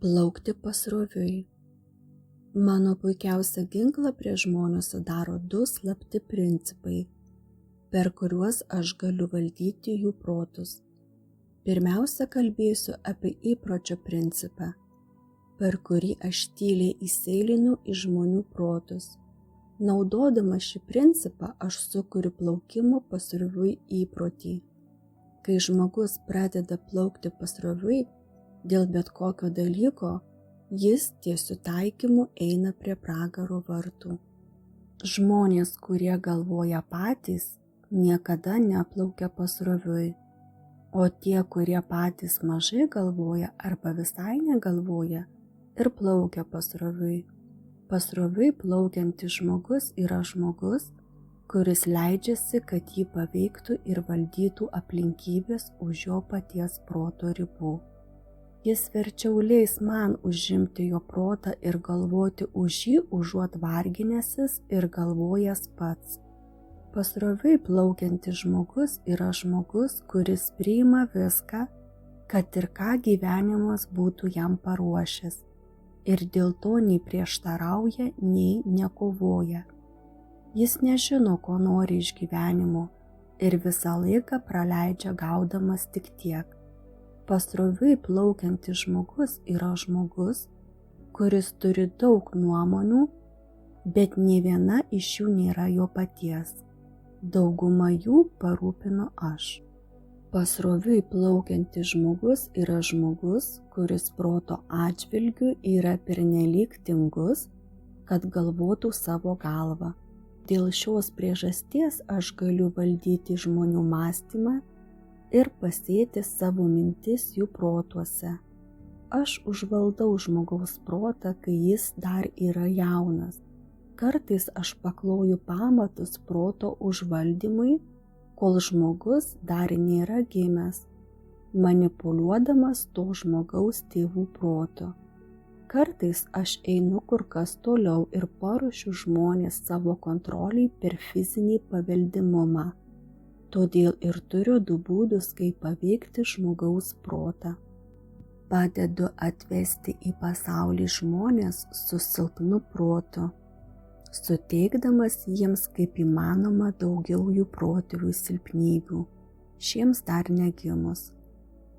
Plaukti pasroviui. Mano puikiausią ginklą prie žmonių sudaro du slapti principai, per kuriuos aš galiu valdyti jų protus. Pirmiausia, kalbėsiu apie įpročio principą, per kurį aš tyliai įsėlinu į žmonių protus. Naudodama šį principą aš sukuriu plaukimo pasroviui įprotį. Kai žmogus pradeda plaukti pasroviui, dėl bet kokio dalyko, jis tiesiu taikymu eina prie pragaro vartų. Žmonės, kurie galvoja patys, niekada neplaukia pasroviui, o tie, kurie patys mažai galvoja arba visai negalvoja, ir plaukia pasroviui. Pasroviui plaukiantis žmogus yra žmogus, kuris leidžiasi, kad jį paveiktų ir valdytų aplinkybės už jo paties proto ribų. Jis verčiau leis man užimti jo protą ir galvoti už jį, užuot varginęsis ir galvojęs pats. Pasroviui plaukiantis žmogus yra žmogus, kuris priima viską, kad ir ką gyvenimas būtų jam paruošęs, ir dėl to nei prieštarauja, nei nekovoja. Jis nežino, ko nori iš gyvenimo, ir visą laiką praleidžia gaudamas tik tiek. Pasroviui plaukiantis žmogus yra žmogus, kuris turi daug nuomonių, bet nė viena iš jų nėra jo paties. Daugumą jų parūpinu aš. Pasroviui plaukiantis žmogus yra žmogus, kuris proto atžvilgiu yra pernelyg tingus, kad galvotų savo galvą. Dėl šios priežasties aš galiu valdyti žmonių mąstymą ir pasėti savo mintis jų protuose. Aš užvaldau žmogaus protą, kai jis dar yra jaunas. Kartais aš pakloju pamatus proto užvaldymui, kol žmogus dar nėra gimęs, manipuliuodamas to žmogaus tėvų proto. Kartais aš einu kur kas toliau ir paruošiu žmonės savo kontroliai per fizinį paveldimumą. Todėl ir turiu du būdus, kaip paveikti žmogaus protą. Padedu atvesti į pasaulį žmonės su silpnu protu, suteikdamas jiems kaip įmanoma daugiau jų protėvių silpnybių, šiems dar negimus.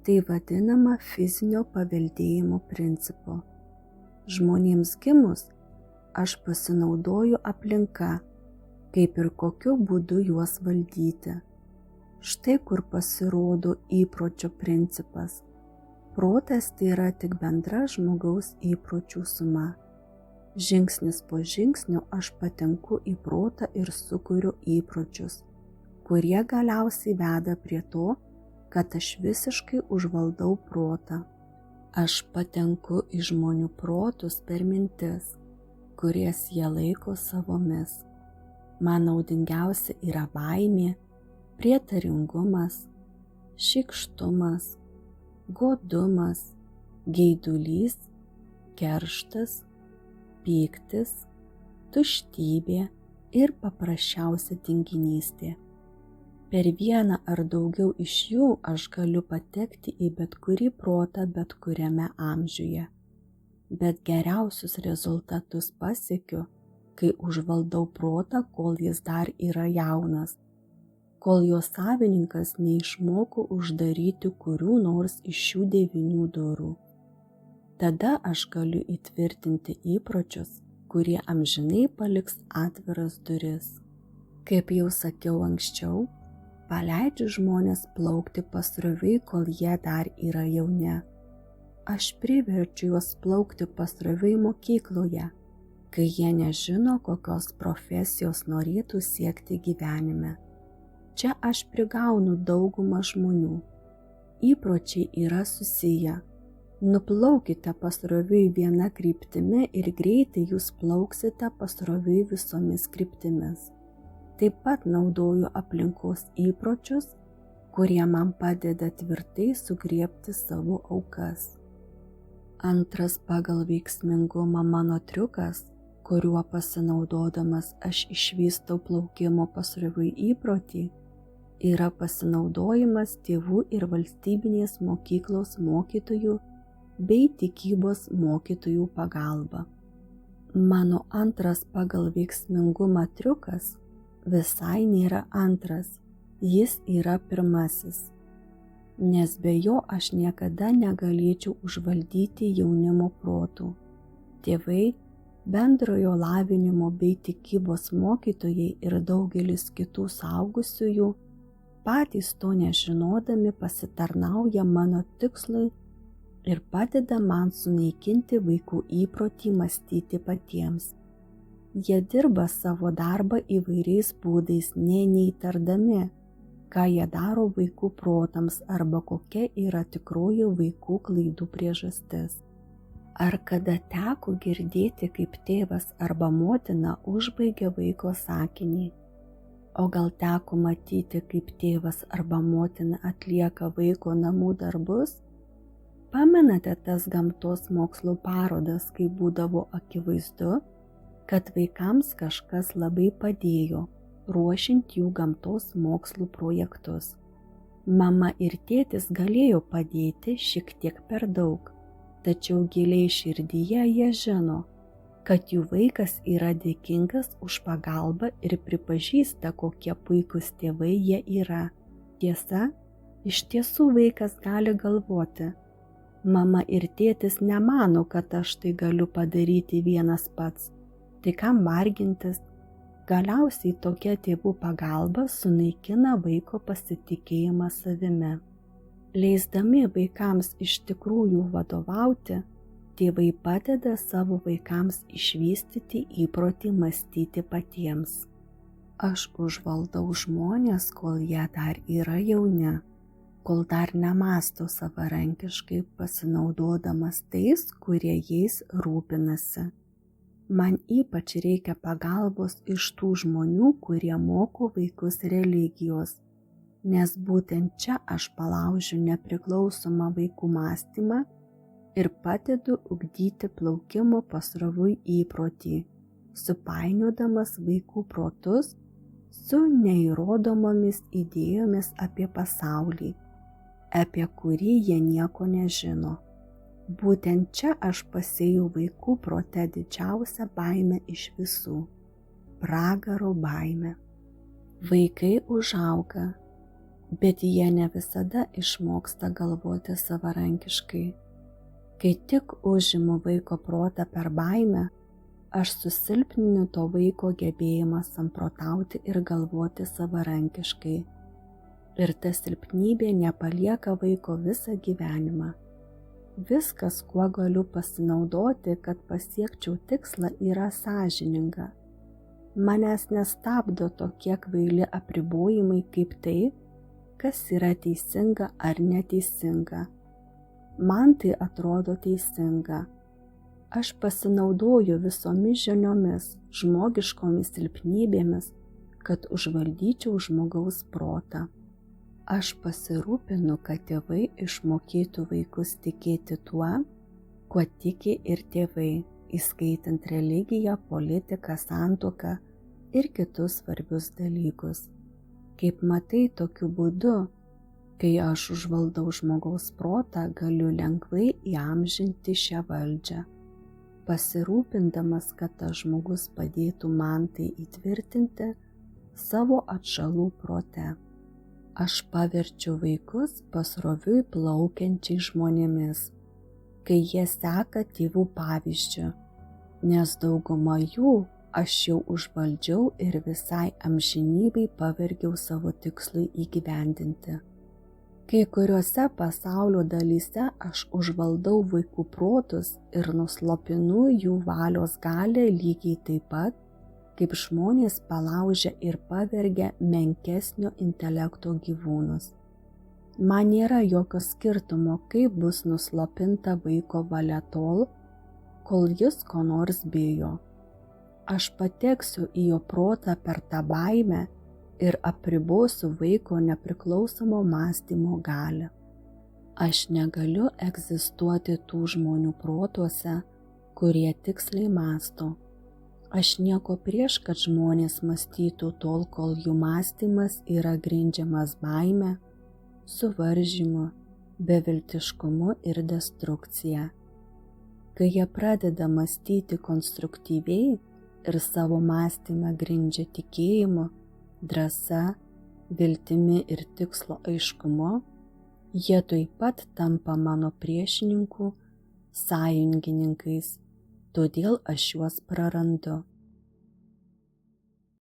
Tai vadinama fizinio paveldėjimo principu. Žmonėms gimus, aš pasinaudoju aplinka, kaip ir kokiu būdu juos valdyti. Štai kur pasirodo įpročio principas. Protas tai yra tik bendra žmogaus įpročių suma. Žingsnis po žingsnio aš patenku į protą ir sukuriu įpročius, kurie galiausiai veda prie to, kad aš visiškai užvaldau protą. Aš patenku į žmonių protus per mintis, kurias jie laiko savomis. Man naudingiausia yra baimė, prietaringumas, šykštumas, godumas, geidulys, kerštas, pyktis, tuštybė ir paprasčiausia tinginystė. Per vieną ar daugiau iš jų aš galiu patekti į bet kurį protą bet kuriame amžiuje. Bet geriausius rezultatus pasiekiu, kai užvaldau protą, kol jis dar yra jaunas, kol jo savininkas neišmoko uždaryti kurių nors iš šių 9 durų. Tada aš galiu įtvirtinti įpročius, kurie amžinai paliks atviras duris. Kaip jau sakiau anksčiau, paleidžiu žmonės plaukti pasroviui, kol jie dar yra jauni. Aš priverčiu juos plaukti pasroviui mokykloje, kai jie nežino, kokios profesijos norėtų siekti gyvenime. Čia aš prigaunu daugumą žmonių. Įpročiai yra susiję. Nuplaukite pasroviui viena kryptimi ir greitai jūs plauksite pasroviui visomis kryptimis. Taip pat naudoju aplinkos įpročius, kurie man padeda tvirtai sugriebti savo aukas. Antras pagal veiksmingumą mano triukas, kuriuo pasinaudodamas aš išvystau plaukimo pasroviui įprotį, yra pasinaudojimas tėvų ir valstybinės mokyklos mokytojų bei tikybos mokytojų pagalba. Mano antras pagal veiksmingumą triukas visai nėra antras, jis yra pirmasis, nes be jo aš niekada negalėčiau užvaldyti jaunimo protų. Tėvai, bendrojo lavinimo bei tikybos mokytojai ir daugelis kitų suaugusiųjų patys to nežinodami pasitarnauja mano tikslui ir padeda man sunaikinti vaikų įprotį mąstyti patiems. Jie dirba savo darbą įvairiais būdais, nė neįtardami, ką jie daro vaikų protams arba kokia yra tikroji vaikų klaidų priežastis. Ar kada teko girdėti, kaip tėvas arba motina užbaigia vaiko sakinį? O gal teko matyti, kaip tėvas arba motina atlieka vaiko namų darbus? Pamenate tas gamtos mokslų parodas, kai būdavo akivaizdu, kad vaikams kažkas labai padėjo, ruošiant jų gamtos mokslų projektus. Mama ir tėtis galėjo padėti šiek tiek per daug, tačiau giliai širdyje jie žino, kad jų vaikas yra dėkingas už pagalbą ir pripažįsta, kokie puikūs tėvai jie yra. Tiesa, iš tiesų vaikas gali galvoti, mama ir tėtis nemano, kad aš tai galiu padaryti vienas pats, tai kam vargintis? Galiausiai tokia tėvų pagalba sunaikina vaiko pasitikėjimą savimi. Leisdami vaikams iš tikrųjų vadovauti, tėvai padeda savo vaikams išvystyti įprotį mąstyti patiems. Aš užvaldau žmonės, kol jie dar yra jauni, kol dar nemąsto savarankiškai pasinaudodamas tais, kurie jais rūpinasi. Man ypač reikia pagalbos iš tų žmonių, kurie moko vaikus religijos, nes būtent čia aš palaužiu nepriklausomą vaikų mąstymą ir padedu ugdyti plaukimo pasroviui įprotį, supainiodamas vaikų protus su neįrodomomis idėjomis apie pasaulį, apie kurį jie nieko nežino. Būtent čia aš pasėjau vaikų prote didžiausią baimę iš visų – pragaro baimę. Vaikai užauga, bet jie ne visada išmoksta galvoti savarankiškai. Kai tik užimu vaiko protą per baimę, aš susilpninu to vaiko gebėjimą samprotauti ir galvoti savarankiškai. Ir ta silpnybė nepalieka vaiko visą gyvenimą. Viskas, kuo galiu pasinaudoti, kad pasiekčiau tikslą, yra sąžininga. Manęs nestabdo tokie kvaili apribojimai kaip tai, kas yra teisinga ar neteisinga. Man tai atrodo teisinga. Aš pasinaudoju visomis žiniomis, žmogiškomis silpnybėmis, kad užvaldyčiau žmogaus protą. Aš pasirūpinu, kad tėvai išmokytų vaikus tikėti tuo, kuo tiki ir tėvai, įskaitant religiją, politiką, santuoką ir kitus svarbius dalykus. Kaip matai, tokiu būdu, kai aš užvaldau žmogaus protą, galiu lengvai įamžinti šią valdžią, pasirūpindamas, kad tas žmogus padėtų man tai įtvirtinti savo atšalų prote. Aš paverčiu vaikus pasroviui plaukiančiai žmonėmis, kai jie seka tėvų pavyzdžiu, nes daugumą jų aš jau užvaldžiau ir visai amžinybei pavergiau savo tikslui įgyvendinti. Kai kuriuose pasaulio dalyse aš užvaldau vaikų protus ir nuslopinu jų valios galią lygiai taip pat, kaip žmonės palaužia ir pavergia menkesnio intelekto gyvūnus. Man nėra jokio skirtumo, kaip bus nuslopinta vaiko valia tol, kol jis ko nors bijo. Aš pateksiu į jo protą per tą baimę ir apribosiu vaiko nepriklausomo mąstymo galią. Aš negaliu egzistuoti tų žmonių protuose, kurie tiksliai mąsto. Aš nieko prieš, kad žmonės mąstytų tol, kol jų mąstymas yra grindžiamas baime, suvaržymu beviltiškumu ir destrukcija. Kai jie pradeda mąstyti konstruktyviai ir savo mąstymą grindžia tikėjimu, drąsa, viltimi ir tikslo aiškumu, jie taip pat tampa mano priešininkų, sąjungininkais, todėl aš juos prarandu.